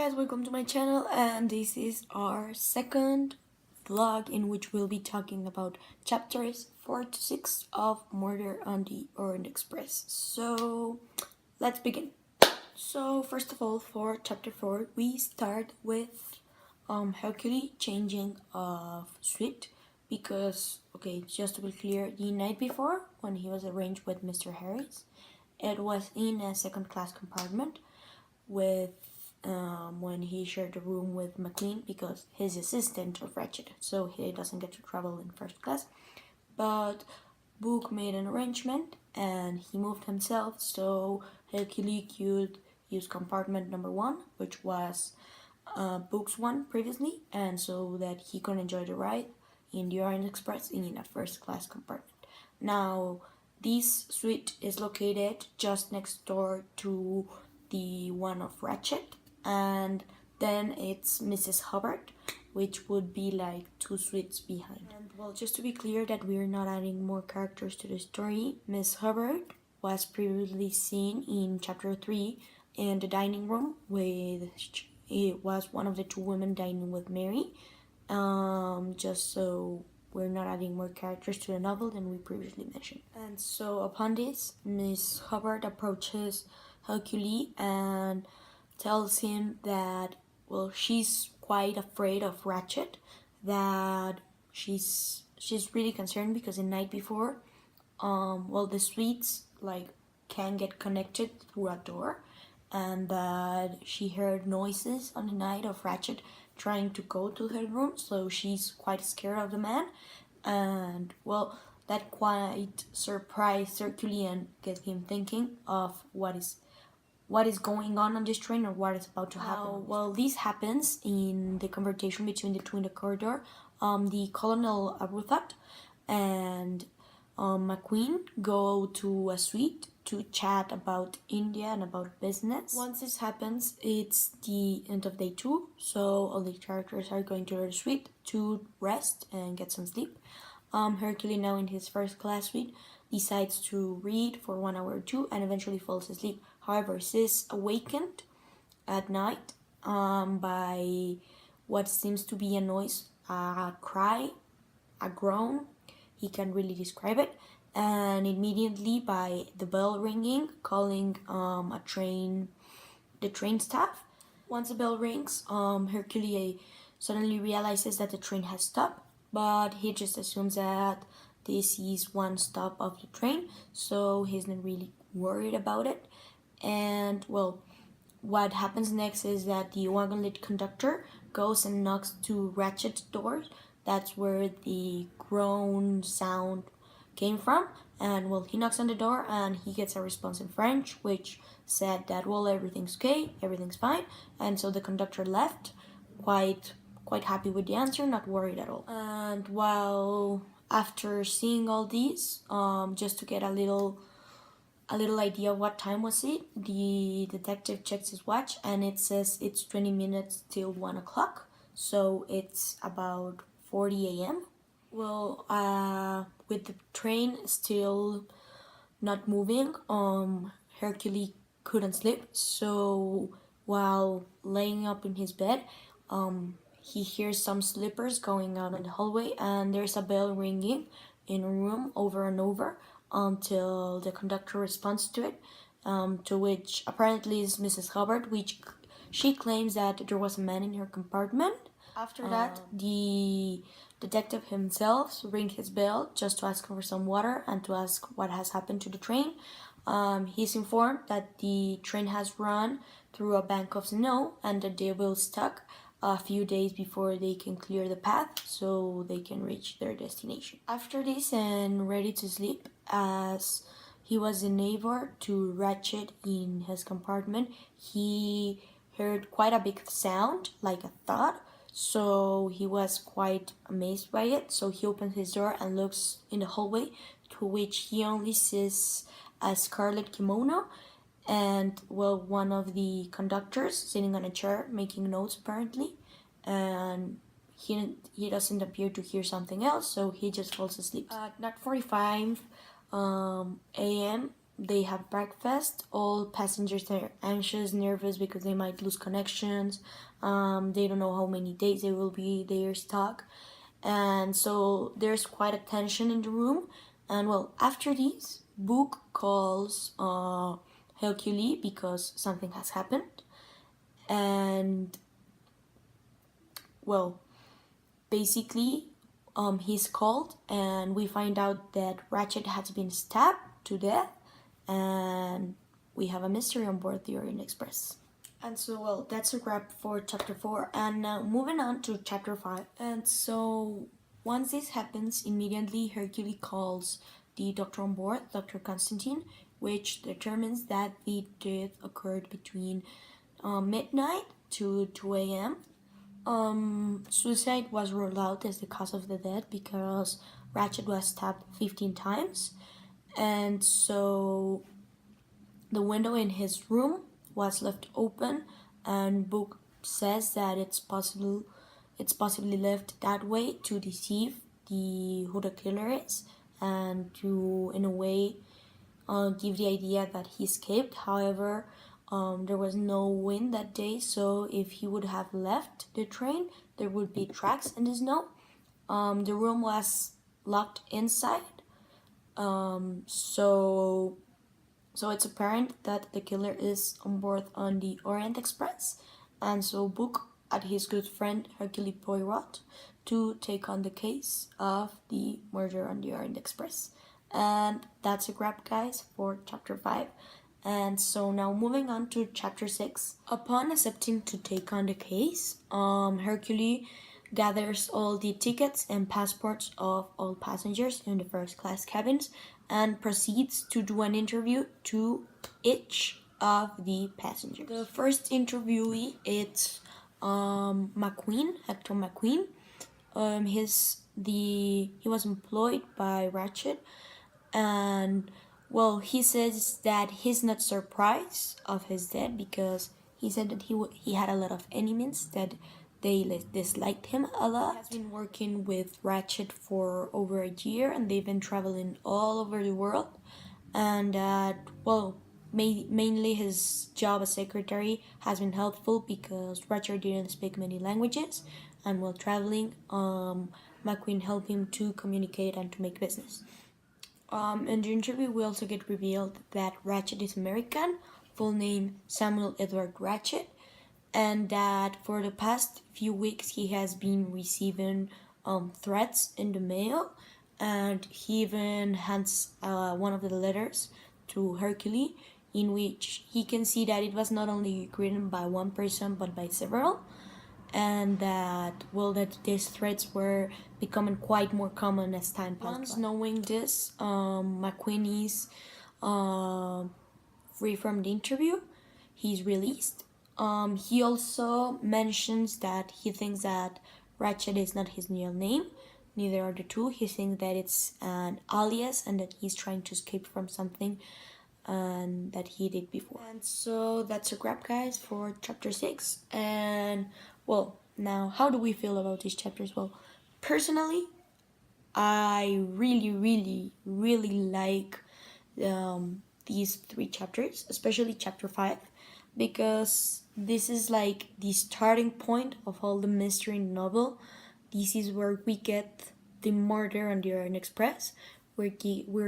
guys, welcome to my channel, and this is our second vlog in which we'll be talking about chapters 4 to 6 of Murder on the Orient Express. So let's begin. So first of all, for chapter 4 we start with Hercule changing of suite because, okay, just to be clear, the night before when he was arranged with Mr. Harris, it was in a second class compartment with when he shared a room with McQueen because his assistant was wretched, so he doesn't get to travel in first class. But Book made an arrangement and he moved himself, so Hercule could use compartment number 1, which was Book's one previously, and so that he could enjoy the ride in the Orient Express in a first class compartment. Now, this suite is located just next door to the one of Ratchet, and then it's Mrs. Hubbard, which would be like 2 suites behind. And well, just to be clear that we're not adding more characters to the story, Miss Hubbard was previously seen in chapter 3 in the dining room with, it was one of the 2 women dining with Mary, just so we're not adding more characters to the novel than we previously mentioned. And so upon this, Miss Hubbard approaches Hercule and tells him that, well, she's quite afraid of Ratchet, that she's really concerned because the night before, well, the suites like can get connected through a door, and that she heard noises on the night of Ratchet trying to go to her room, so she's quite scared of the man. And well, that quite surprised Hercule and get him thinking of what is going on this train, or what is about to happen. Well, this happens in the conversation between the 2 in the corridor. The Colonel Abruthat and McQueen go to a suite to chat about India and about business. Once this happens, it's the end of day 2, so all the characters are going to the suite to rest and get some sleep. Hercule, now in his first class suite, decides to read for 1 hour or 2 and eventually falls asleep. However, he is awakened at night by what seems to be a noise, a cry, a groan. He can't really describe it. And immediately by the bell ringing, calling the train staff. Once the bell rings, Hercule suddenly realizes that the train has stopped, but he just assumes that this is one stop of the train, so he's not really worried about it. And well, what happens next is that the wagon-lit conductor goes and knocks to Ratchet's door. That's where the groan sound came from. And well, he knocks on the door and he gets a response in French, which said that, well, everything's okay, everything's fine. And so the conductor left, quite happy with the answer, not worried at all. And while after seeing all these, just to get a little idea of what time was it, the detective checks his watch and it says it's 20 minutes till 1 o'clock, so it's about 40 a.m. Well, with the train still not moving, Hercule couldn't sleep, so while laying up in his bed, he hears some slippers going out in the hallway, and there's a bell ringing in a room over and over until the conductor responds to it, to which apparently is Mrs. Hubbard, which she claims that there was a man in her compartment. After that, the detective himself rings his bell just to ask for some water and to ask what has happened to the train. He's informed that the train has run through a bank of snow and that they will stuck a few days before they can clear the path so they can reach their destination. After this, and ready to sleep, as he was a neighbor to Ratchet in his compartment, he heard quite a big sound, like a thud, so he was quite amazed by it. So he opens his door and looks in the hallway, to which he only sees a scarlet kimono and, well, one of the conductors sitting on a chair making notes apparently, and he doesn't appear to hear something else, so he just falls asleep. At 9:45 a.m. they have breakfast. All passengers are anxious, nervous because they might lose connections. They don't know how many days they will be there stuck, and so there's quite a tension in the room. And well, after this, Book calls Hercule because something has happened, and well, basically, he's called, and we find out that Ratchet has been stabbed to death, and we have a mystery on board the Orient Express. And so, well, that's a wrap for chapter 4. And now moving on to chapter 5. And so, once this happens, immediately Hercule calls the doctor on board, Dr. Constantine, which determines that the death occurred between midnight to 2 a.m. Suicide was ruled out as the cause of the death because Ratchet was stabbed 15 times. And so the window in his room was left open, and Book says that it's possibly left that way to deceive who the killer is, and to, in a way, give the idea that he escaped. However, there was no wind that day, so if he would have left the train, there would be tracks in the snow. The room was locked inside, so it's apparent that the killer is on board on the Orient Express, and so Book at his good friend Hercule Poirot to take on the case of the murder on the Orient Express. And that's a wrap, guys, for chapter 5. And so now moving on to chapter 6. Upon accepting to take on the case, Hercule gathers all the tickets and passports of all passengers in the first class cabins and proceeds to do an interview to each of the passengers. The first interviewee is McQueen, Hector McQueen. He was employed by Ratchet, and well, he says that he's not surprised of his death because he said that he had a lot of enemies, that they disliked him a lot. He has been working with Ratchet for over a year, and they've been traveling all over the world, and that, well, mainly his job as secretary has been helpful because Ratchet didn't speak many languages, and while traveling, McQueen helped him to communicate and to make business. In the interview, we also get revealed that Ratchet is American, full name Samuel Edward Ratchet, and that for the past few weeks he has been receiving threats in the mail, and he even hands one of the letters to Hercule, in which he can see that it was not only written by one person but by several, and that, well, that these threats were becoming quite more common as time passed. Once knowing this, McQueen is free from the interview. He's released. He also mentions that he thinks that Ratchet is not his real name. Neither are the two. He thinks that it's an alias and that he's trying to escape from something and that he did before. And so that's a wrap, guys, for chapter 6. And well, now how do we feel about these chapters? Well, personally, I really like these 3 chapters, especially chapter 5, because this is like the starting point of all the mystery in the novel. This is where we get the murder on the Orient Express, where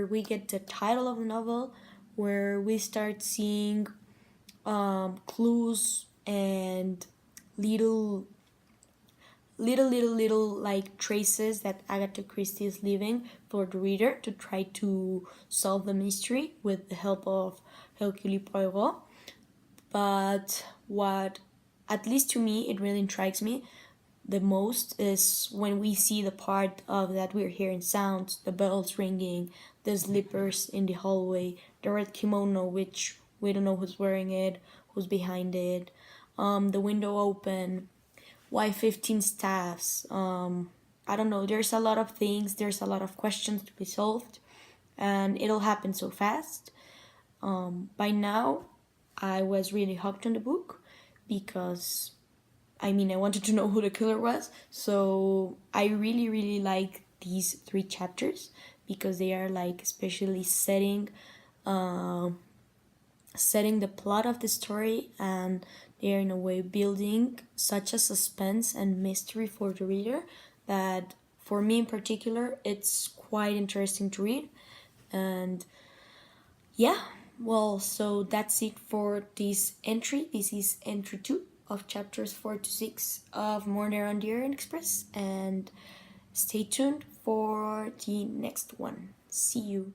we get the title of the novel, where we start seeing clues and little like traces that Agatha Christie is leaving for the reader to try to solve the mystery with the help of Hercule Poirot. But what, at least to me, it really intrigues me the most is when we see the part of that we're hearing sounds, the bells ringing, the slippers in the hallway, the red kimono, which we don't know who's wearing it, who's behind it, the window open, why 15 staffs. I don't know, there's a lot of things, there's a lot of questions to be solved, and it'll happen so fast. By now, I was really hooked on the book because I wanted to know who the killer was. So I really like these 3 chapters because they are like especially setting setting the plot of the story, and they are in a way building such a suspense and mystery for the reader that for me in particular it's quite interesting to read. And yeah, well, so that's it for this entry. This is entry 2 of chapters 4 to 6 of Murder on the Orient Express, and stay tuned for the next one. See you.